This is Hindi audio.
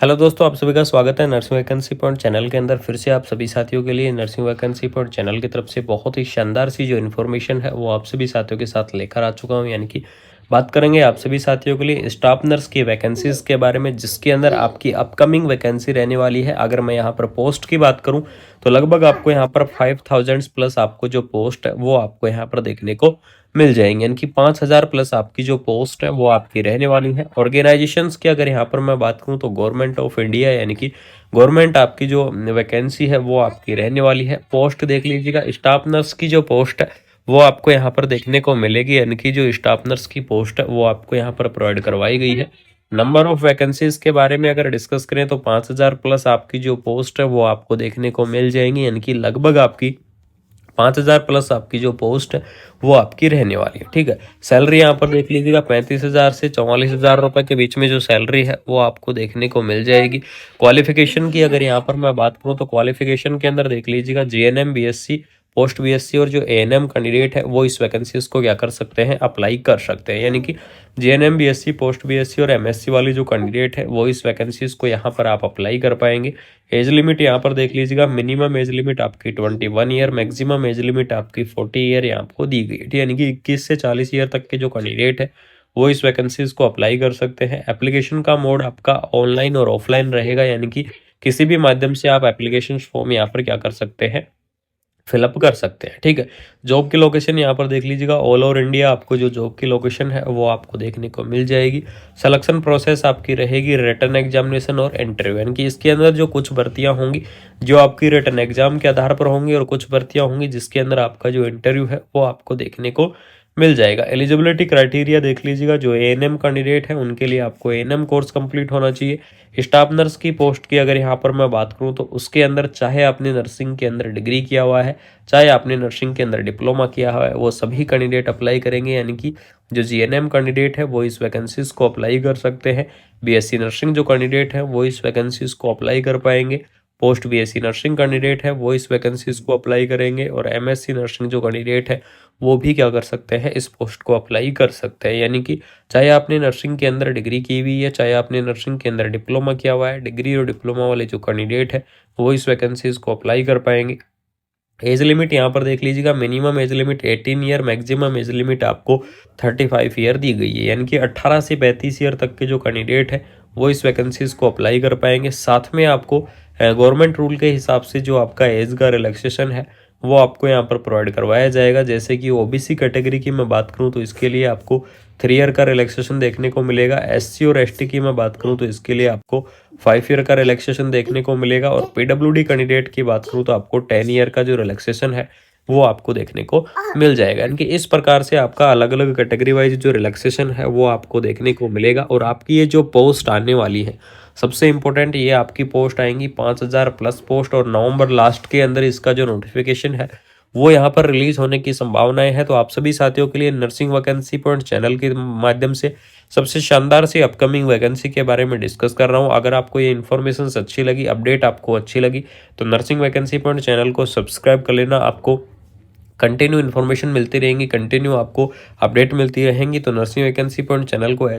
हेलो दोस्तों, आप सभी का स्वागत है नर्सिंग वैकेंसी पॉइंट चैनल के अंदर। फिर से आप सभी साथियों के लिए नर्सिंग वैकेंसी पॉइंट चैनल की तरफ से बहुत ही शानदार सी जो इन्फॉर्मेशन है वो आप सभी साथियों के साथ लेकर आ चुका हूं। यानी कि बात करेंगे आप सभी साथियों के लिए स्टाफ नर्स की वैकेंसीज के बारे में, जिसके अंदर आपकी अपकमिंग वैकेंसी रहने वाली है। अगर मैं यहाँ पर पोस्ट की बात करूँ तो लगभग आपको यहाँ पर 5000 प्लस आपको जो पोस्ट है वो आपको यहाँ पर देखने को मिल जाएंगे। यानी कि 5000 प्लस आपकी जो पोस्ट है वो आपकी रहने वाली है। ऑर्गेनाइजेशंस की अगर यहाँ पर मैं बात करूँ तो गवर्नमेंट ऑफ इंडिया, यानी कि गवर्नमेंट आपकी जो वैकेंसी है वो आपकी रहने वाली है। पोस्ट देख लीजिएगा, स्टाफ नर्स की जो पोस्ट है वो आपको यहाँ पर देखने को मिलेगी। यानी कि जो स्टाफ नर्स की पोस्ट है वो आपको यहाँ पर प्रोवाइड करवाई गई है। नंबर ऑफ वैकेंसीज के बारे में अगर डिस्कस करें तो 5000 प्लस आपकी जो पोस्ट है वो आपको देखने को मिल जाएंगी। यानी कि लगभग आपकी 5000 प्लस आपकी जो पोस्ट है वो आपकी रहने वाली है। ठीक है, सैलरी यहाँ पर देख लीजिएगा 35,000 से 44,000 रुपए के बीच में जो सैलरी है वो आपको देखने को मिल जाएगी। क्वालिफिकेशन की अगर यहाँ पर मैं बात करूँ तो क्वालिफिकेशन के अंदर देख लीजिएगा जीएनएम, बीएससी, पोस्ट बीएससी और जो एएनएम कैंडिडेट है वो इस वैकेंसीज को क्या कर सकते हैं, अप्लाई कर सकते हैं। यानी कि जीएनएम, बीएससी, पोस्ट बीएससी और एमएससी वाली जो कैंडिडेट है वो इस वैकेंसीज को यहाँ पर आप अप्लाई कर पाएंगे। एज लिमिट यहाँ पर देख लीजिएगा, मिनिमम एज लिमिट आपकी 21 ईयर, मैक्सिमम एज लिमिट आपकी 40 ईयर यहाँ आपको दी गई है। यानी कि 21 से 40 ईयर तक के जो कैंडिडेट है वो इस वैकेंसीज को अप्लाई कर सकते हैं। एप्लीकेशन का मोड आपका ऑनलाइन और ऑफलाइन रहेगा। यानी कि किसी भी माध्यम से आप एप्लीकेशन फॉर्म यहाँ पर क्या कर सकते हैं, फिलअप कर सकते हैं। ठीक है, जॉब की लोकेशन यहाँ पर देख लीजिएगा, ऑल ओवर इंडिया आपको जो जॉब की लोकेशन है वो आपको देखने को मिल जाएगी। सिलेक्शन प्रोसेस आपकी रहेगी रिटन एग्जामिनेशन और इंटरव्यू। यानी कि इसके अंदर जो कुछ भर्तियां होंगी जो आपकी रिटन एग्जाम के आधार पर होंगी और कुछ भर्तियां होंगी जिसके अंदर आपका जो इंटरव्यू है वो आपको देखने को मिल जाएगा। एलिजिबिलिटी क्राइटेरिया देख लीजिएगा, जो एएनएम कैंडिडेट है उनके लिए आपको एएनएम कोर्स कंप्लीट होना चाहिए। स्टाफ नर्स की पोस्ट की अगर यहाँ पर मैं बात करूँ तो उसके अंदर चाहे आपने नर्सिंग के अंदर डिग्री किया हुआ है, चाहे आपने नर्सिंग के अंदर डिप्लोमा किया हुआ है, वो सभी कैंडिडेट अप्लाई करेंगे। यानी कि जो जीएनएम कैंडिडेट है वो इस वैकेंसीज को अप्लाई कर सकते हैं। बीएससी नर्सिंग जो कैंडिडेट है वो इस वैकेंसीज को अप्लाई कर पाएंगे। पोस्ट बीएससी नर्सिंग कैंडिडेट है वो इस वैकेंसीज को अप्लाई करेंगे। और एमएससी नर्सिंग जो कैंडिडेट है वो भी क्या कर सकते हैं, इस पोस्ट को अप्लाई कर सकते हैं। यानी कि चाहे आपने नर्सिंग के अंदर डिग्री की हुई है, चाहे आपने नर्सिंग के अंदर डिप्लोमा किया हुआ है, डिग्री और डिप्लोमा वाले जो कैंडिडेट है वो इस वैकेंसीज को अप्लाई कर पाएंगे। एज लिमिट यहाँ पर देख लीजिएगा, minimum age limit 18 year, maximum age limit आपको 35 ईयर दी गई है। यानी कि 18 से 35 ईयर तक के जो कैंडिडेट है वो इस वैकेंसीज को अप्लाई कर पाएंगे। साथ में आपको गवर्नमेंट रूल के हिसाब से जो आपका एज का रिलैक्सेशन है वो आपको यहाँ पर प्रोवाइड करवाया जाएगा। जैसे कि ओबीसी कैटेगरी की मैं बात करूँ तो इसके लिए आपको 3 ईयर का रिलैक्सेशन देखने को मिलेगा। एससी और एसटी की मैं बात करूँ तो इसके लिए आपको 5 ईयर का रिलैक्सेशन देखने को मिलेगा। और पीडब्ल्यूडी कैंडिडेट की बात करूँ तो आपको 10 ईयर का जो रिलैक्सेशन है वो आपको देखने को मिल जाएगा। यानी कि इस प्रकार से आपका अलग अलग कैटेगरी वाइज जो रिलैक्सेशन है वो आपको देखने को मिलेगा। और आपकी ये जो पोस्ट आने वाली है, सबसे इंपॉर्टेंट, ये आपकी पोस्ट आएंगी 5000 प्लस पोस्ट, और नवंबर लास्ट के अंदर इसका जो नोटिफिकेशन है वो यहाँ पर रिलीज होने की संभावनाएं है। तो आप सभी साथियों के लिए नर्सिंग वैकेंसी पॉइंट चैनल के माध्यम से सबसे शानदार सी अपकमिंग वैकेंसी के बारे में डिस्कस कर रहा हूँ। अगर आपको ये इन्फॉर्मेशन अच्छी लगी, अपडेट आपको अच्छी लगी, तो नर्सिंग वैकेंसी पॉइंट चैनल को सब्सक्राइब कर लेना। आपको कंटिन्यू इन्फॉर्मेशन मिलती रहेंगी, कंटिन्यू आपको अपडेट मिलती रहेंगी। तो नर्सिंग वैकेंसी पॉइंट चैनल को